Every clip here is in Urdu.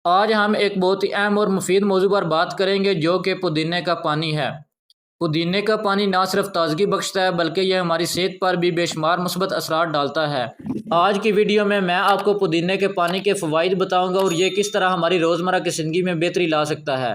آج ہم ایک بہت ہی اہم اور مفید موضوع پر بات کریں گے جو کہ پودینے کا پانی ہے۔ پودینے کا پانی نہ صرف تازگی بخشتا ہے بلکہ یہ ہماری صحت پر بھی بے شمار مثبت اثرات ڈالتا ہے۔ آج کی ویڈیو میں آپ کو پودینے کے پانی کے فوائد بتاؤں گا اور یہ کس طرح ہماری روزمرہ کی زندگی میں بہتری لا سکتا ہے۔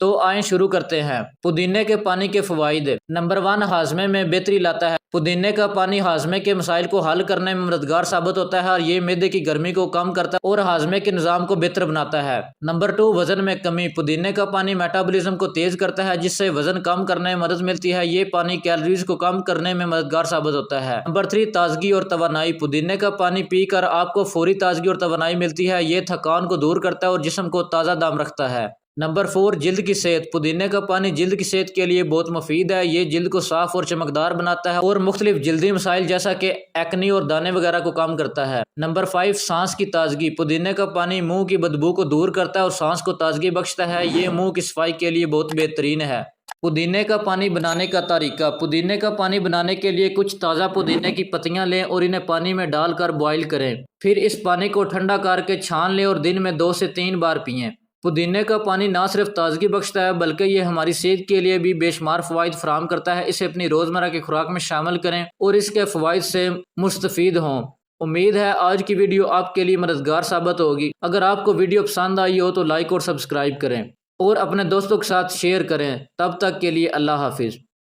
تو آئیں شروع کرتے ہیں۔ پودینے کے پانی کے فوائد۔ نمبر 1، ہاضمے میں بہتری لاتا ہے۔ پودینے کا پانی ہاضمے کے مسائل کو حل کرنے میں مددگار ثابت ہوتا ہے اور یہ معدے کی گرمی کو کم کرتا ہے اور ہاضمے کے نظام کو بہتر بناتا ہے۔ نمبر 2، وزن میں کمی۔ پودینے کا پانی میٹابولزم کو تیز کرتا ہے جس سے وزن کم کرنے میں مدد ملتی ہے۔ یہ پانی کیلوریز کو کم کرنے میں مددگار ثابت ہوتا ہے۔ نمبر 3، تازگی اور توانائی۔ پودینے کا پانی پی کر آپ کو فوری تازگی اور توانائی ملتی ہے۔ یہ تھکان کو دور کرتا ہے اور جسم کو تازہ دم رکھتا ہے۔ نمبر 4، جلد کی صحت۔ پودینے کا پانی جلد کی صحت کے لیے بہت مفید ہے۔ یہ جلد کو صاف اور چمکدار بناتا ہے اور مختلف جلدی مسائل جیسا کہ ایکنی اور دانے وغیرہ کو کم کرتا ہے۔ نمبر 5، سانس کی تازگی۔ پودینے کا پانی منہ کی بدبو کو دور کرتا ہے اور سانس کو تازگی بخشتا ہے۔ یہ منہ کی صفائی کے لیے بہت بہترین ہے۔ پودینے کا پانی بنانے کا طریقہ۔ پودینے کا پانی بنانے کے لیے کچھ تازہ پودینے کی پتیاں لیں اور انہیں پانی میں ڈال کر بوائل کریں۔ پھر اس پانی کو ٹھنڈا کر کے چھان لیں اور دن میں 2 سے 3 بار پئیں۔ پودینے کا پانی نہ صرف تازگی بخشتا ہے بلکہ یہ ہماری صحت کے لیے بھی بے شمار فوائد فراہم کرتا ہے۔ اسے اپنی روزمرہ کی خوراک میں شامل کریں اور اس کے فوائد سے مستفید ہوں۔ امید ہے آج کی ویڈیو آپ کے لیے مددگار ثابت ہوگی۔ اگر آپ کو ویڈیو پسند آئی ہو تو لائک اور سبسکرائب کریں اور اپنے دوستوں کے ساتھ شیئر کریں۔ تب تک کے لیے اللہ حافظ۔